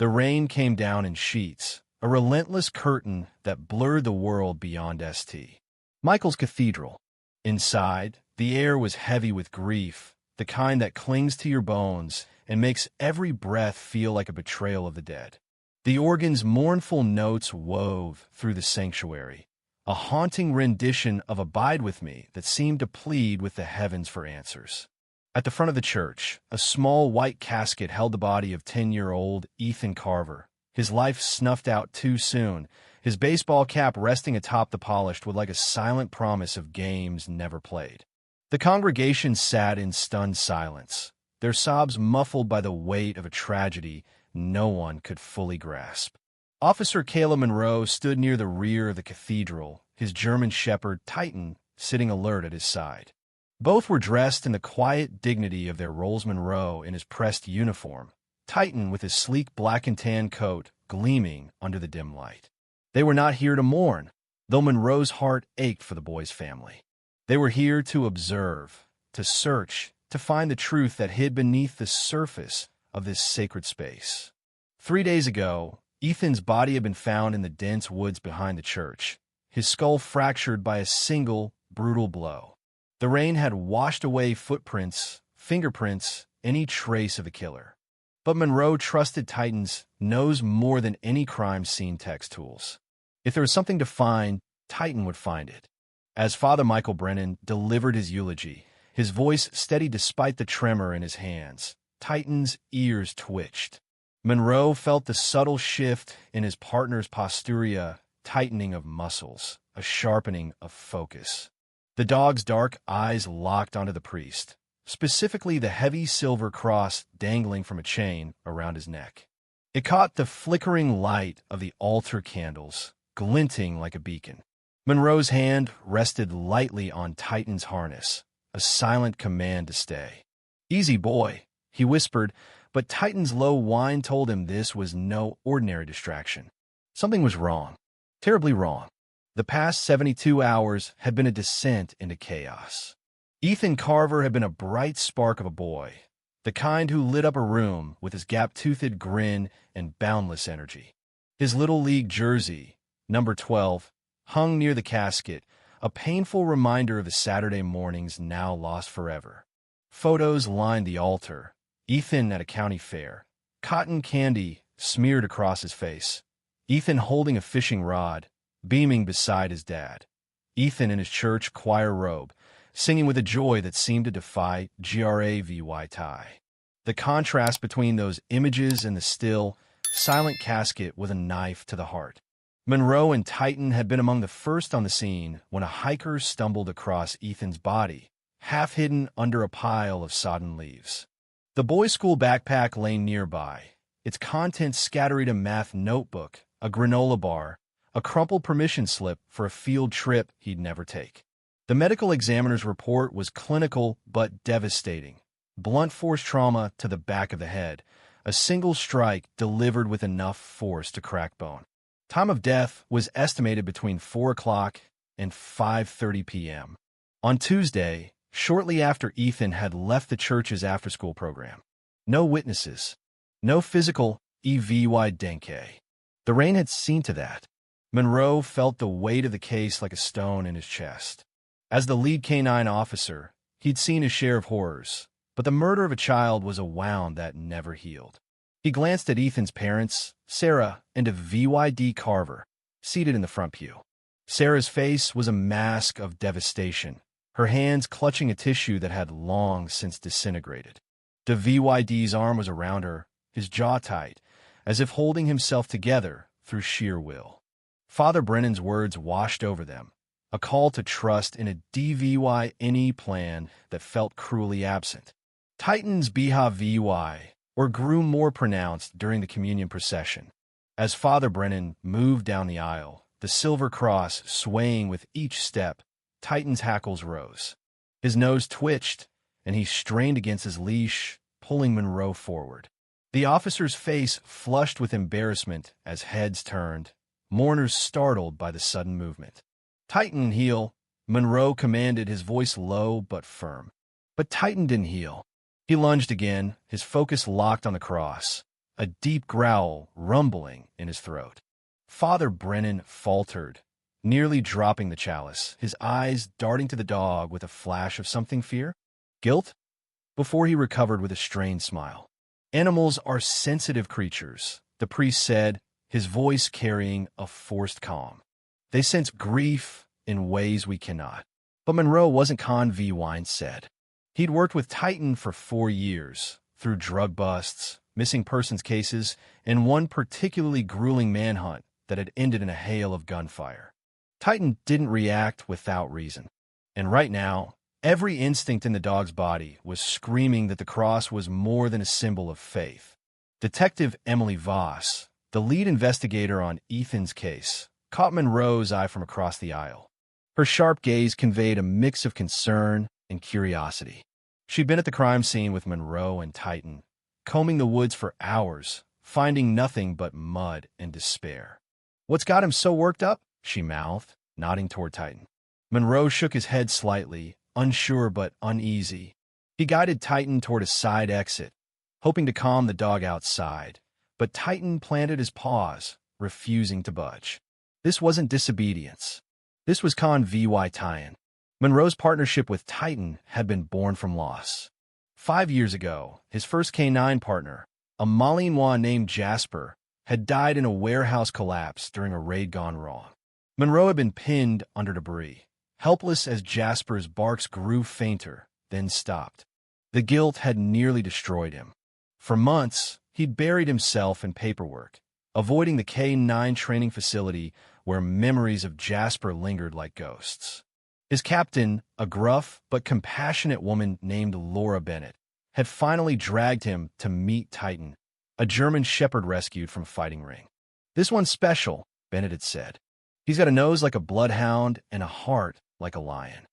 The rain came down in sheets, a relentless curtain that blurred the world beyond St. Michael's Cathedral. Inside, the air was heavy with grief, the kind that clings to your bones and makes every breath feel like a betrayal of the dead. The organ's mournful notes wove through the sanctuary, a haunting rendition of Abide With Me that seemed to plead with the heavens for answers. At the front of the church, a small white casket held the body of 10-year-old Ethan Carver, his life snuffed out too soon, his baseball cap resting atop the polished wood like a silent promise of games never played. The congregation sat in stunned silence, their sobs muffled by the weight of a tragedy no one could fully grasp. Officer Caleb Monroe stood near the rear of the cathedral, his German shepherd, Titan, sitting alert at his side. Both were dressed in the quiet dignity of their roles. Monroe in his pressed uniform, Titan with his sleek black and tan coat gleaming under the dim light. They were not here to mourn, though Monroe's heart ached for the boy's family. They were here to observe, to search, to find the truth that hid beneath the surface of this sacred space. 3 days ago, Ethan's body had been found in the dense woods behind the church, his skull fractured by a single, brutal blow. The rain had washed away footprints, fingerprints, any trace of a killer. But Monroe trusted Titan's nose more than any crime scene text tools. If there was something to find, Titan would find it. As Father Michael Brennan delivered his eulogy, his voice steady despite the tremor in his hands, Titan's ears twitched. Monroe felt the subtle shift in his partner's postura, tightening of muscles, a sharpening of focus. The dog's dark eyes locked onto the priest, specifically the heavy silver cross dangling from a chain around his neck. It caught the flickering light of the altar candles, glinting like a beacon. Monroe's hand rested lightly on Titan's harness, a silent command to stay. "Easy, boy," he whispered, but Titan's low whine told him this was no ordinary distraction. Something was wrong, terribly wrong. The past 72 hours had been a descent into chaos. Ethan Carver had been a bright spark of a boy, the kind who lit up a room with his gap-toothed grin and boundless energy. His Little League jersey, number 12, hung near the casket, a painful reminder of his Saturday mornings now lost forever. Photos lined the altar, Ethan at a county fair, cotton candy smeared across his face, Ethan holding a fishing rod, beaming beside his dad, Ethan in his church choir robe, singing with a joy that seemed to defy gravy tie. The contrast between those images and the still, silent casket was a knife to the heart. Monroe and Titan had been among the first on the scene when a hiker stumbled across Ethan's body, half hidden under a pile of sodden leaves. The boys' school backpack lay nearby, its contents scattered a math notebook, a granola bar, a crumpled permission slip for a field trip he'd never take. The medical examiner's report was clinical but devastating. Blunt force trauma to the back of the head, a single strike delivered with enough force to crack bone. Time of death was estimated between 4 o'clock and 5:30 p.m. on Tuesday, shortly after Ethan had left the church's after-school program. No witnesses, no physical evidence. The rain had seen to that. Monroe felt the weight of the case like a stone in his chest. As the lead canine officer, he'd seen his share of horrors, but the murder of a child was a wound that never healed. He glanced at Ethan's parents, Sarah and a VYD Carver, seated in the front pew. Sarah's face was a mask of devastation, her hands clutching a tissue that had long since disintegrated. The VYD's arm was around her, his jaw tight, as if holding himself together through sheer will. Father Brennan's words washed over them, a call to trust in a DVYNE plan that felt cruelly absent. Titan's BHVY, or grew more pronounced during the communion procession. As Father Brennan moved down the aisle, the silver cross swaying with each step, Titan's hackles rose. His nose twitched, and he strained against his leash, pulling Monroe forward. The officer's face flushed with embarrassment as heads turned, mourners startled by the sudden movement. "Titan, heel," Monroe commanded, his voice low but firm. But Titan didn't heel. He lunged again, his focus locked on the cross. a deep growl rumbling in his throat. Father Brennan faltered, nearly dropping the chalice, his eyes darting to the dog with a flash of something fear? Guilt? Before he recovered with a strained smile. Animals are sensitive creatures, the priest said, his voice carrying a forced calm. They sense grief in ways we cannot. But Monroe wasn't Con V. Wine said. He'd worked with Titan for 4 years, through drug busts, missing persons cases, and one particularly grueling manhunt that had ended in a hail of gunfire. Titan didn't react without reason. And right now, every instinct in the dog's body was screaming that the cross was more than a symbol of faith. Detective Emily Voss, the lead investigator on Ethan's case, caught Monroe's eye from across the aisle. Her sharp gaze conveyed a mix of concern and curiosity. She'd been at the crime scene with Monroe and Titan, combing the woods for hours, finding nothing but mud and despair. "What's got him so worked up?" she mouthed, nodding toward Titan. Monroe shook his head slightly, unsure but uneasy. He guided Titan toward a side exit, hoping to calm the dog outside, but Titan planted his paws, refusing to budge. This wasn't disobedience. This was Con VY tie-in. Monroe's partnership with Titan had been born from loss. 5 years ago, his first canine partner, a Malinois named Jasper, had died in a warehouse collapse during a raid gone wrong. Monroe had been pinned under debris, helpless as Jasper's barks grew fainter, then stopped. The guilt had nearly destroyed him. For months, he'd buried himself in paperwork, avoiding the K-9 training facility where memories of Jasper lingered like ghosts. His captain, a gruff but compassionate woman named Laura Bennett, had finally dragged him to meet Titan, a German shepherd rescued from a fighting ring. "This one's special," Bennett had said. "He's got a nose like a bloodhound and a heart like a lion."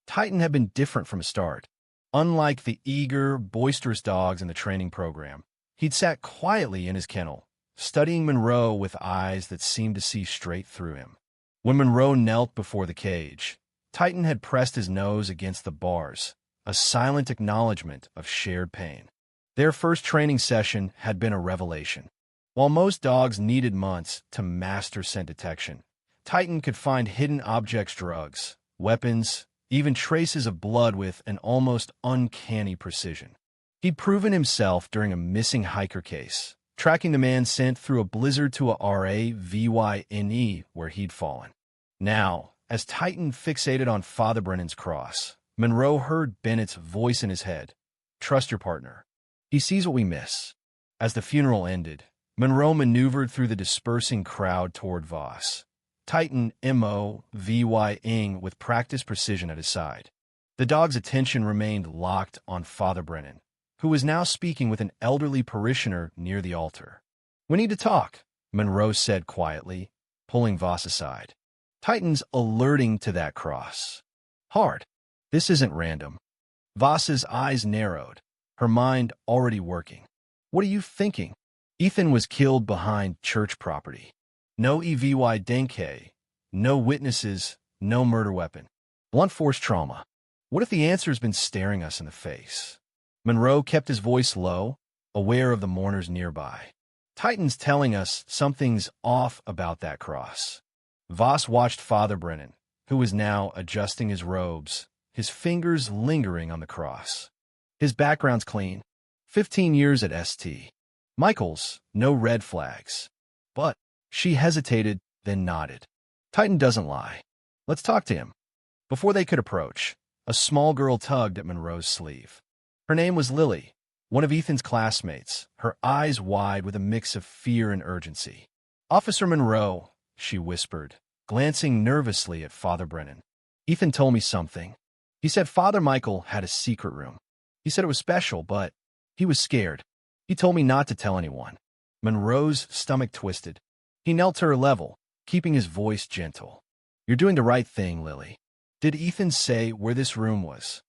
Titan had been different from the start. Unlike the eager, boisterous dogs in the training program, he'd sat quietly in his kennel, studying Monroe with eyes that seemed to see straight through him. When Monroe knelt before the cage, Titan had pressed his nose against the bars, a silent acknowledgement of shared pain. Their first training session had been a revelation. While most dogs needed months to master scent detection, Titan could find hidden objects, drugs, weapons, even traces of blood with an almost uncanny precision. He'd proven himself during a missing hiker case, tracking the man's scent through a blizzard to a RAVYNE where he'd fallen. Now, as Titan fixated on Father Brennan's cross, Monroe heard Bennett's voice in his head. "Trust your partner. He sees what we miss." As the funeral ended, Monroe maneuvered through the dispersing crowd toward Voss, Titan MOVYing with practiced precision at his side. The dog's attention remained locked on Father Brennan, who was now speaking with an elderly parishioner near the altar. "We need to talk," Monroe said quietly, pulling Voss aside. "Titan's alerting to that cross. Hard. This isn't random." Voss's eyes narrowed, her mind already working. "What are you thinking?" Ethan was killed behind church property. No EVY Denke, no witnesses, no murder weapon. Blunt force trauma. What if the answer's been staring us in the face? Monroe kept his voice low, aware of the mourners nearby. "Titan's telling us something's off about that cross." Voss watched Father Brennan, who was now adjusting his robes, his fingers lingering on the cross. His background's clean. 15 years at St. Michael's, no red flags. But she hesitated, then nodded. "Titan doesn't lie. Let's talk to him." Before they could approach, a small girl tugged at Monroe's sleeve. Her name was Lily, one of Ethan's classmates, her eyes wide with a mix of fear and urgency. "Officer Monroe," she whispered, glancing nervously at Father Brennan. "Ethan told me something. He said Father Michael had a secret room. He said it was special, but he was scared. He told me not to tell anyone." Monroe's stomach twisted. He knelt to her level, keeping his voice gentle. "You're doing the right thing, Lily. Did Ethan say where this room was?"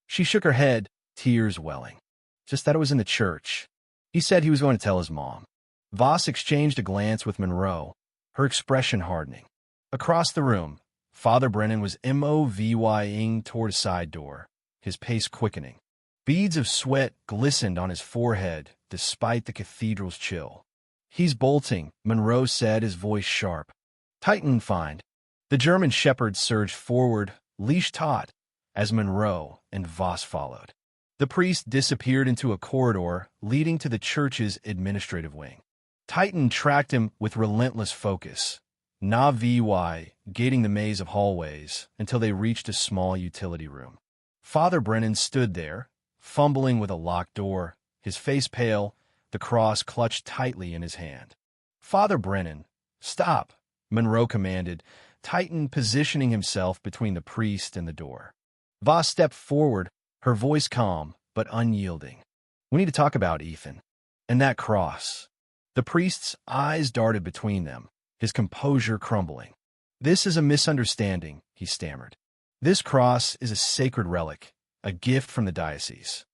She shook her head, tears welling. "Just that it was in the church. He said he was going to tell his mom." Voss exchanged a glance with Monroe, her expression hardening. Across the room, Father Brennan was MOVYing toward a side door, his pace quickening. Beads of sweat glistened on his forehead despite the cathedral's chill. "He's bolting," Monroe said, his voice sharp. "Tighten find." The German shepherd surged forward, leash taut, as Monroe and Voss followed. The priest disappeared into a corridor leading to the church's administrative wing. Titan tracked him with relentless focus, Nav-vy, gating the maze of hallways until they reached a small utility room. Father Brennan stood there, fumbling with a locked door, his face pale, the cross clutched tightly in his hand. "Father Brennan, stop," Monroe commanded, Titan positioning himself between the priest and the door. Voss stepped forward, her voice calm but unyielding. "We need to talk about Ethan. And that cross." The priest's eyes darted between them, his composure crumbling. "This is a misunderstanding," he stammered. "This cross is a sacred relic, a gift from the diocese.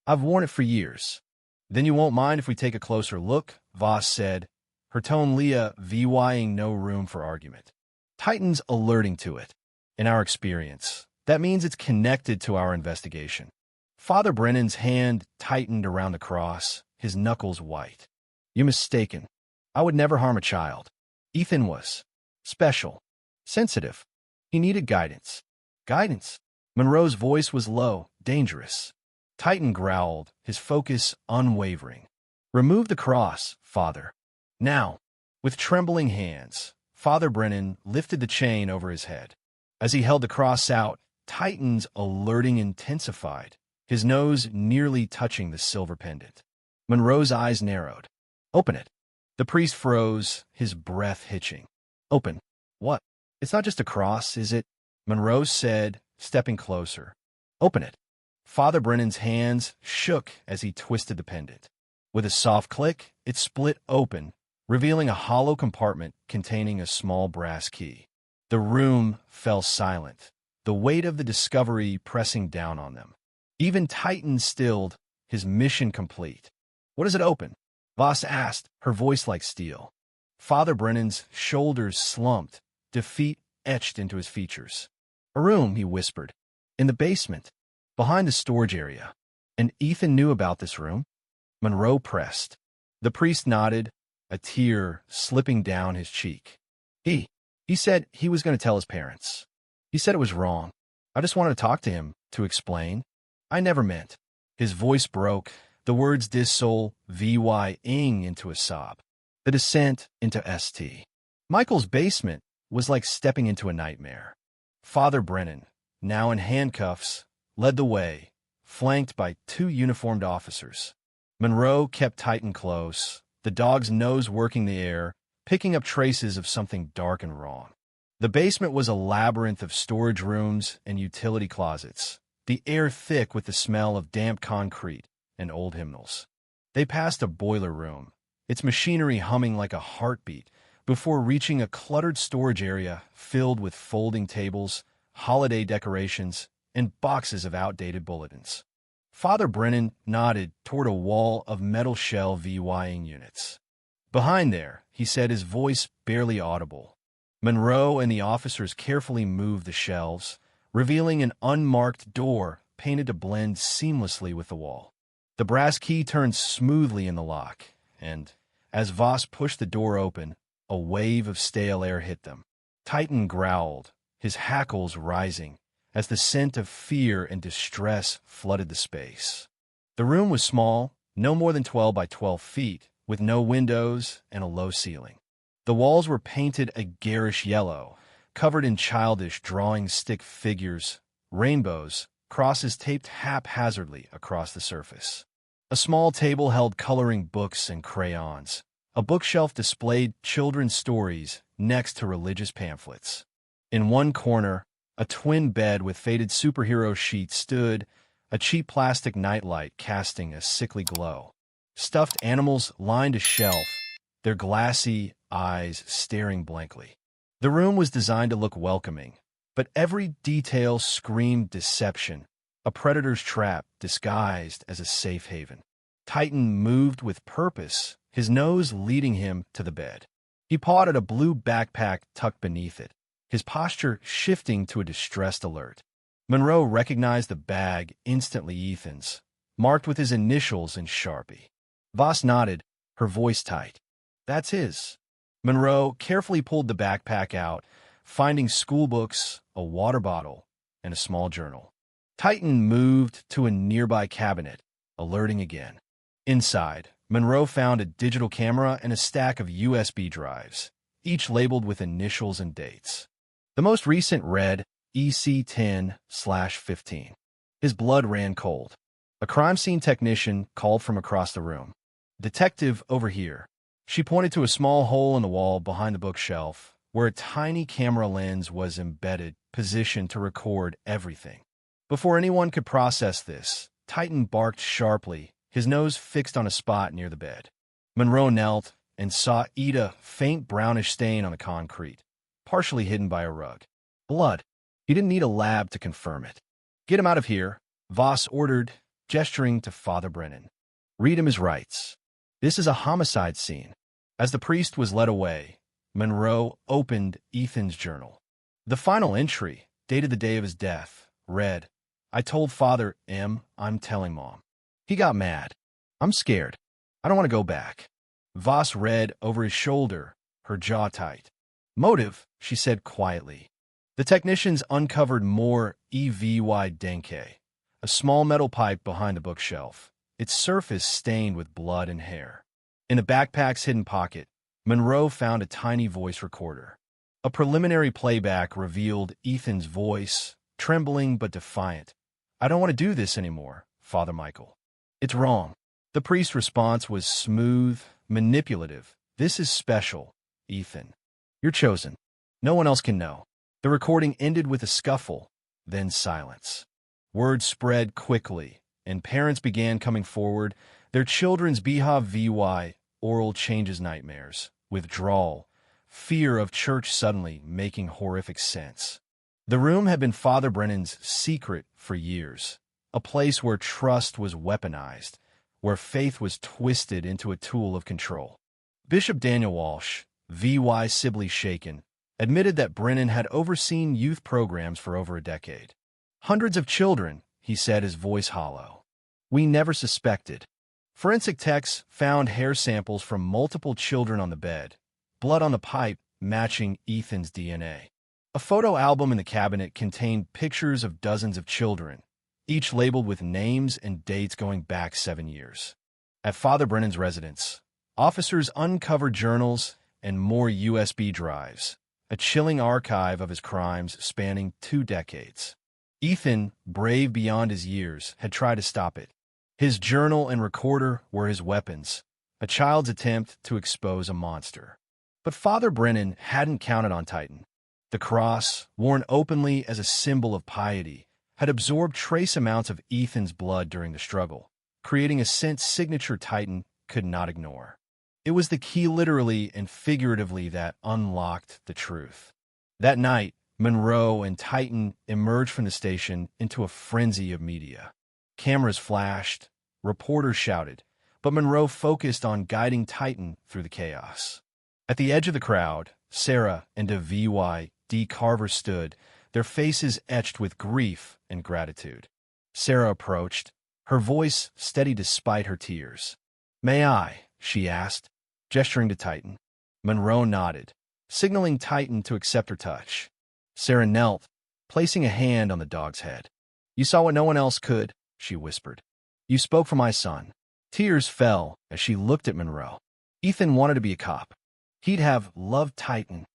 I've worn it for years." "Then you won't mind if we take a closer look?" Voss said, her tone vying no room for argument. "Titan's alerting to it. In our experience, that means it's connected to our investigation." Father Brennan's hand tightened around the cross, his knuckles white. "You're mistaken. I would never harm a child. Ethan was special, sensitive. He needed guidance." "Guidance?" Monroe's voice was low, dangerous. Titan growled, his focus unwavering. "Remove the cross, Father. Now." With trembling hands, Father Brennan lifted the chain over his head. As he held the cross out, Titan's alerting intensified, his nose nearly touching the silver pendant. Monroe's eyes narrowed. "Open it." The priest froze, his breath hitching. "Open what? It's not just a cross, is it?" Monroe said, stepping closer. "Open it." Father Brennan's hands shook as he twisted the pendant. With a soft click, it split open, revealing a hollow compartment containing a small brass key. The room fell silent, the weight of the discovery pressing down on them. Even Titan stilled, his mission complete. "What does it open?" Voss asked, her voice like steel. Father Brennan's shoulders slumped, defeat etched into his features. "A room," he whispered. "In the basement, behind the storage area." "And Ethan knew about this room?" Monroe pressed. The priest nodded, a tear slipping down his cheek. He said he was going to tell his parents. He said it was wrong. I just wanted to talk to him, to explain. I never meant." His voice broke, the words dissolving into a sob. The descent into St. Michael's basement was like stepping into a nightmare. Father Brennan, now in handcuffs, led the way, flanked by 2 uniformed officers. Monroe kept Titan close, the dog's nose working the air, picking up traces of something dark and wrong. The basement was a labyrinth of storage rooms and utility closets, the air thick with the smell of damp concrete and old hymnals. They passed a boiler room, its machinery humming like a heartbeat, before reaching a cluttered storage area filled with folding tables, holiday decorations, and boxes of outdated bulletins. Father Brennan nodded toward a wall of metal shell vying units. "Behind there," he said, his voice barely audible. Monroe and the officers carefully moved the shelves, revealing an unmarked door painted to blend seamlessly with the wall. The brass key turned smoothly in the lock, and, as Voss pushed the door open, a wave of stale air hit them. Titan growled, his hackles rising, as the scent of fear and distress flooded the space. The room was small, no more than 12 by 12 feet, with no windows and a low ceiling. The walls were painted a garish yellow, covered in childish drawing stick figures, rainbows, crosses taped haphazardly across the surface. A small table held coloring books and crayons. A bookshelf displayed children's stories next to religious pamphlets. In one corner, a twin bed with faded superhero sheets stood, a cheap plastic nightlight casting a sickly glow. Stuffed animals lined a shelf, their glassy eyes staring blankly. The room was designed to look welcoming, but every detail screamed deception, a predator's trap disguised as a safe haven. Titan moved with purpose, his nose leading him to the bed. He pawed at a blue backpack tucked beneath it, his posture shifting to a distressed alert. Monroe recognized the bag, instantly Ethan's, marked with his initials in Sharpie. Voss nodded, her voice tight. That's his. Monroe carefully pulled the backpack out, finding schoolbooks, a water bottle, and a small journal. Titan moved to a nearby cabinet, alerting again. Inside, Monroe found a digital camera and a stack of USB drives, each labeled with initials and dates. The most recent read EC10/15. His blood ran cold. A crime scene technician called from across the room. Detective, over here. She pointed to a small hole in the wall behind the bookshelf, where a tiny camera lens was embedded, positioned to record everything. Before anyone could process this, Titan barked sharply, his nose fixed on a spot near the bed. Monroe knelt and saw a faint brownish stain on the concrete, partially hidden by a rug. Blood. He didn't need a lab to confirm it. Get him out of here, Voss ordered, gesturing to Father Brennan. Read him his rights. This is a homicide scene. As the priest was led away, Monroe opened Ethan's journal. The final entry, dated the day of his death, read, I told Father M. I'm telling Mom. He got mad. I'm scared. I don't want to go back. Voss read over his shoulder, her jaw tight. Motive, she said quietly. The technicians uncovered more EVY denke, a small metal pipe behind the bookshelf, its surface stained with blood and hair. In the backpack's hidden pocket, Monroe found a tiny voice recorder. A preliminary playback revealed Ethan's voice, trembling but defiant. I don't want to do this anymore, Father Michael. It's wrong. The priest's response was smooth, manipulative. This is special, Ethan. You're chosen. No one else can know. The recording ended with a scuffle, then silence. Word spread quickly, and parents began coming forward, their children's BHV, oral changes nightmares, withdrawal, fear of church suddenly making horrific sense. The room had been Father Brennan's secret for years, a place where trust was weaponized, where faith was twisted into a tool of control. Bishop Daniel Walsh, V.Y. Sibley Shaken, admitted that Brennan had overseen youth programs for over a decade. Hundreds of children, he said, his voice hollow. We never suspected. Forensic techs found hair samples from multiple children on the bed, blood on the pipe matching Ethan's DNA. A photo album in the cabinet contained pictures of dozens of children, each labeled with names and dates going back 7 years. At Father Brennan's residence, officers uncovered journals and more USB drives, a chilling archive of his crimes spanning 2 decades. Ethan, brave beyond his years, had tried to stop it. His journal and recorder were his weapons, a child's attempt to expose a monster. But Father Brennan hadn't counted on Titan. The cross, worn openly as a symbol of piety, had absorbed trace amounts of Ethan's blood during the struggle, creating a scent signature Titan could not ignore. It was the key literally and figuratively that unlocked the truth. That night, Monroe and Titan emerged from the station into a frenzy of media. Cameras flashed, reporters shouted, but Monroe focused on guiding Titan through the chaos. At the edge of the crowd, Sarah and D. Carver stood, their faces etched with grief and gratitude. Sarah approached, her voice steady despite her tears. May I? She asked, gesturing to Titan. Monroe nodded, signaling Titan to accept her touch. Sarah knelt, placing a hand on the dog's head. You saw what no one else could, she whispered. You spoke for my son. Tears fell as she looked at Monroe. Ethan wanted to be a cop. He'd have loved Titan.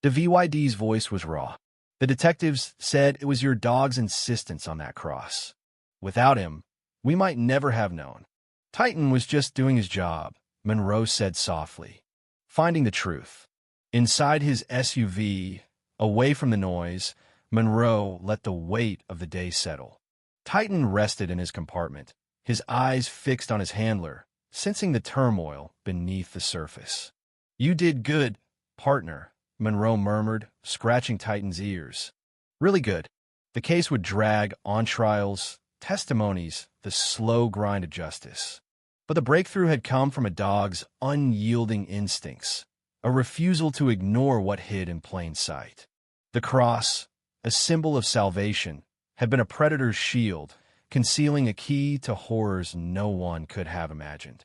The VYD's voice was raw. The detectives said it was your dog's insistence on that cross. Without him, we might never have known. Titan was just doing his job, Monroe said softly, finding the truth. Inside his SUV, away from the noise, Monroe let the weight of the day settle. Titan rested in his compartment, his eyes fixed on his handler, sensing the turmoil beneath the surface. You did good, partner, Monroe murmured, scratching Titan's ears. Really good. The case would drag on trials, testimonies, the slow grind of justice. But the breakthrough had come from a dog's unyielding instincts, a refusal to ignore what hid in plain sight. The cross, a symbol of salvation, had been a predator's shield, concealing a key to horrors no one could have imagined.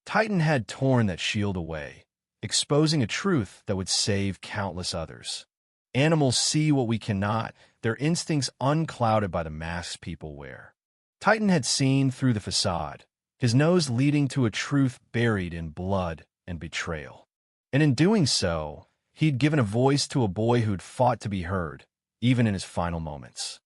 Titan had torn that shield away, exposing a truth that would save countless others. Animals see what we cannot, their instincts unclouded by the masks people wear. Titan had seen through the facade, his nose leading to a truth buried in blood and betrayal. And in doing so, he'd given a voice to a boy who'd fought to be heard, even in his final moments.